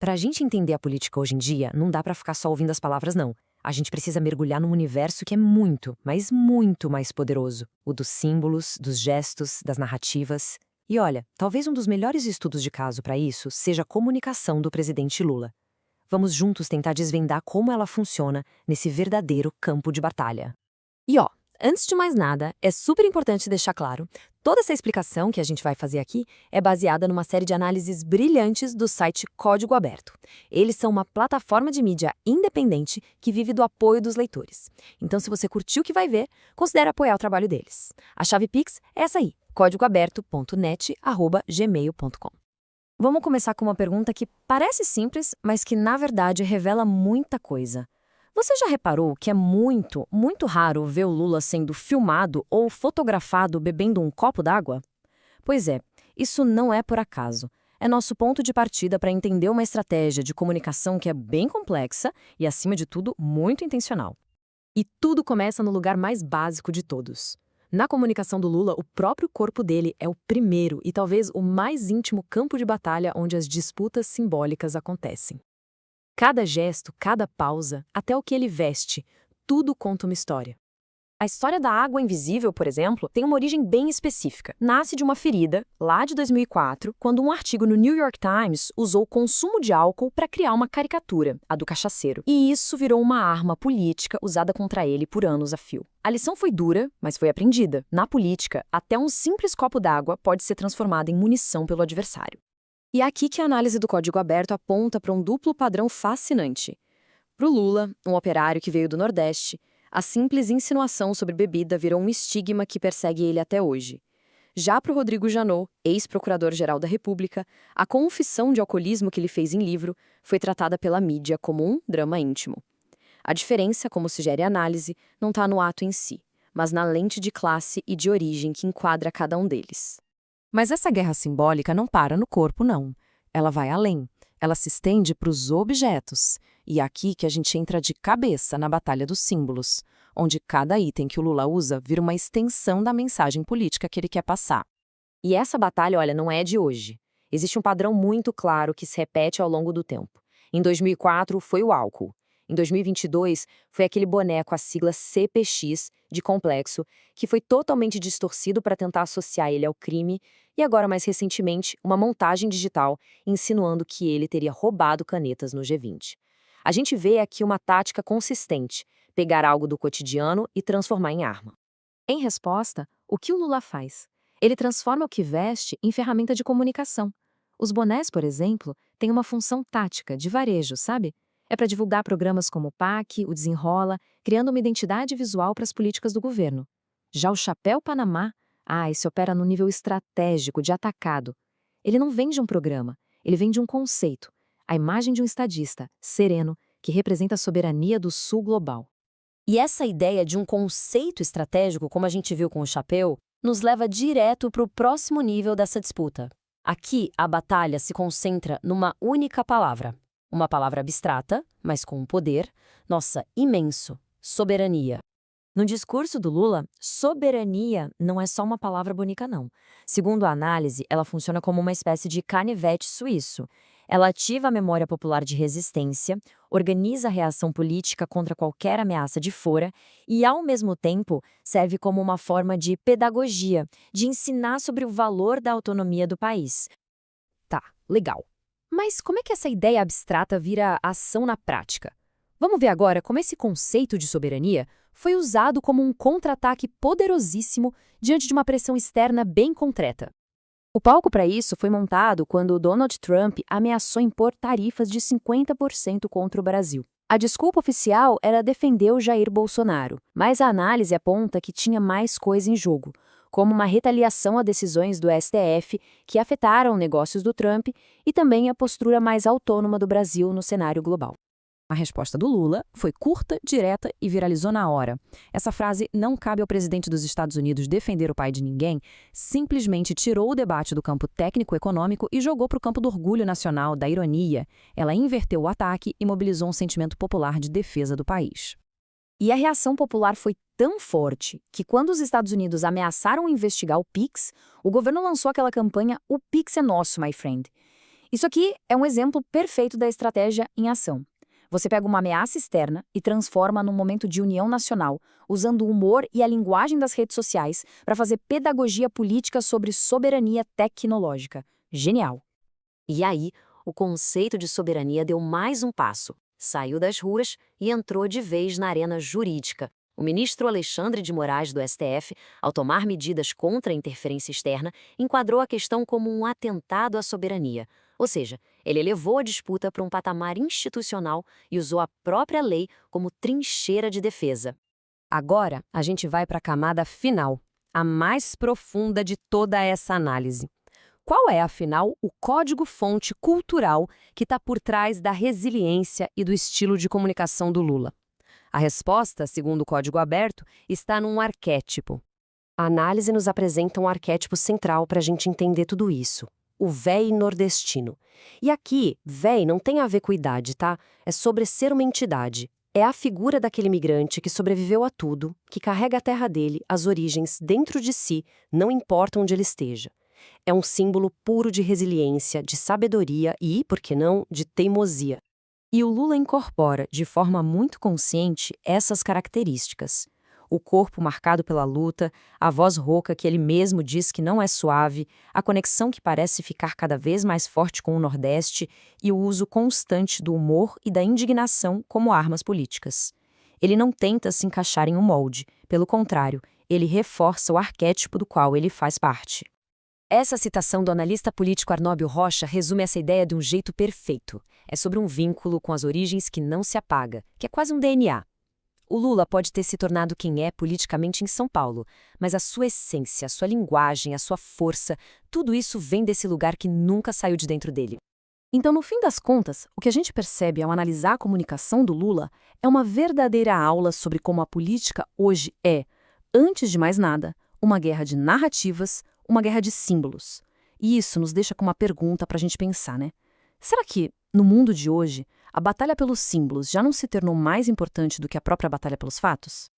Para a gente entender a política hoje em dia, não dá para ficar só ouvindo as palavras, não. A gente precisa mergulhar num universo que é muito, mas muito mais poderoso. O dos símbolos, dos gestos, das narrativas. E olha, talvez um dos melhores estudos de caso para isso seja a comunicação do presidente Lula. Vamos juntos tentar desvendar como ela funciona nesse verdadeiro campo de batalha. E ó, antes de mais nada, é super importante deixar claro, toda essa explicação que a gente vai fazer aqui é baseada numa série de análises brilhantes do site Código Aberto. Eles são uma plataforma de mídia independente que vive do apoio dos leitores. Então, se você curtiu o que vai ver, considere apoiar o trabalho deles. A chave Pix é essa aí, códigoaberto.net@gmail.com. Vamos começar com uma pergunta que parece simples, mas que na verdade revela muita coisa. Você já reparou que é muito, muito raro ver o Lula sendo filmado ou fotografado bebendo um copo d'água? Pois é, isso não é por acaso. É nosso ponto de partida para entender uma estratégia de comunicação que é bem complexa e, acima de tudo, muito intencional. E tudo começa no lugar mais básico de todos. Na comunicação do Lula, o próprio corpo dele é o primeiro e talvez o mais íntimo campo de batalha onde as disputas simbólicas acontecem. Cada gesto, cada pausa, até o que ele veste, tudo conta uma história. A história da água invisível, por exemplo, tem uma origem bem específica. Nasce de uma ferida, lá de 2004, quando um artigo no New York Times usou o consumo de álcool para criar uma caricatura, a do cachaceiro. E isso virou uma arma política usada contra ele por anos a fio. A lição foi dura, mas foi aprendida. Na política, até um simples copo d'água pode ser transformado em munição pelo adversário. E é aqui que a análise do Código Aberto aponta para um duplo padrão fascinante. Para o Lula, um operário que veio do Nordeste, a simples insinuação sobre bebida virou um estigma que persegue ele até hoje. Já para o Rodrigo Janot, ex-procurador-geral da República, a confissão de alcoolismo que ele fez em livro foi tratada pela mídia como um drama íntimo. A diferença, como sugere a análise, não está no ato em si, mas na lente de classe e de origem que enquadra cada um deles. Mas essa guerra simbólica não para no corpo, não. Ela vai além. Ela se estende para os objetos. E é aqui que a gente entra de cabeça na batalha dos símbolos, onde cada item que o Lula usa vira uma extensão da mensagem política que ele quer passar. E essa batalha, olha, não é de hoje. Existe um padrão muito claro que se repete ao longo do tempo. Em 2004, foi o álcool. Em 2022, foi aquele boné com a sigla CPX, de complexo, que foi totalmente distorcido para tentar associar ele ao crime, e agora, mais recentemente, uma montagem digital insinuando que ele teria roubado canetas no G20. A gente vê aqui uma tática consistente, pegar algo do cotidiano e transformar em arma. Em resposta, o que o Lula faz? Ele transforma o que veste em ferramenta de comunicação. Os bonés, por exemplo, têm uma função tática, de varejo, sabe? É para divulgar programas como o PAC, o Desenrola, criando uma identidade visual para as políticas do governo. Já o chapéu Panamá, esse opera no nível estratégico, de atacado. Ele não vende um programa, ele vende um conceito, a imagem de um estadista, sereno, que representa a soberania do sul global. E essa ideia de um conceito estratégico, como a gente viu com o chapéu, nos leva direto para o próximo nível dessa disputa. Aqui, a batalha se concentra numa única palavra. Uma palavra abstrata, mas com um poder, nossa, imenso, soberania. No discurso do Lula, soberania não é só uma palavra bonita, não. Segundo a análise, ela funciona como uma espécie de canivete suíço. Ela ativa a memória popular de resistência, organiza a reação política contra qualquer ameaça de fora e, ao mesmo tempo, serve como uma forma de pedagogia, de ensinar sobre o valor da autonomia do país. Tá, legal. Mas como é que essa ideia abstrata vira ação na prática? Vamos ver agora como esse conceito de soberania foi usado como um contra-ataque poderosíssimo diante de uma pressão externa bem concreta. O palco para isso foi montado quando Donald Trump ameaçou impor tarifas de 50% contra o Brasil. A desculpa oficial era defender o Jair Bolsonaro, mas a análise aponta que tinha mais coisa em jogo, como uma retaliação a decisões do STF que afetaram negócios do Trump e também a postura mais autônoma do Brasil no cenário global. A resposta do Lula foi curta, direta e viralizou na hora. Essa frase "não cabe ao presidente dos Estados Unidos defender o pai de ninguém" simplesmente tirou o debate do campo técnico-econômico e jogou para o campo do orgulho nacional, da ironia. Ela inverteu o ataque e mobilizou um sentimento popular de defesa do país. E a reação popular foi tão forte que, quando os Estados Unidos ameaçaram investigar o Pix, o governo lançou aquela campanha "O Pix é nosso, my friend". Isso aqui é um exemplo perfeito da estratégia em ação. Você pega uma ameaça externa e transforma num momento de união nacional, usando o humor e a linguagem das redes sociais para fazer pedagogia política sobre soberania tecnológica. Genial! E aí, o conceito de soberania deu mais um passo. Saiu das ruas e entrou de vez na arena jurídica. O ministro Alexandre de Moraes do STF, ao tomar medidas contra a interferência externa, enquadrou a questão como um atentado à soberania. Ou seja, ele elevou a disputa para um patamar institucional e usou a própria lei como trincheira de defesa. Agora, a gente vai para a camada final, a mais profunda de toda essa análise. Qual é, afinal, o código-fonte cultural que está por trás da resiliência e do estilo de comunicação do Lula? A resposta, segundo o código aberto, está num arquétipo. A análise nos apresenta um arquétipo central para a gente entender tudo isso. O véi nordestino. E aqui, véi não tem a ver com idade, tá? É sobre ser uma entidade. É a figura daquele migrante que sobreviveu a tudo, que carrega a terra dele, as origens, dentro de si, não importa onde ele esteja. É um símbolo puro de resiliência, de sabedoria e, por que não, de teimosia. E o Lula incorpora, de forma muito consciente, essas características. O corpo marcado pela luta, a voz rouca que ele mesmo diz que não é suave, a conexão que parece ficar cada vez mais forte com o Nordeste e o uso constante do humor e da indignação como armas políticas. Ele não tenta se encaixar em um molde, pelo contrário, ele reforça o arquétipo do qual ele faz parte. Essa citação do analista político Arnóbio Rocha resume essa ideia de um jeito perfeito. É sobre um vínculo com as origens que não se apaga, que é quase um DNA. O Lula pode ter se tornado quem é politicamente em São Paulo, mas a sua essência, a sua linguagem, a sua força, tudo isso vem desse lugar que nunca saiu de dentro dele. Então, no fim das contas, o que a gente percebe ao analisar a comunicação do Lula é uma verdadeira aula sobre como a política hoje é, antes de mais nada, uma guerra de narrativas, uma guerra de símbolos. E isso nos deixa com uma pergunta para a gente pensar, né? Será que, no mundo de hoje, a batalha pelos símbolos já não se tornou mais importante do que a própria batalha pelos fatos?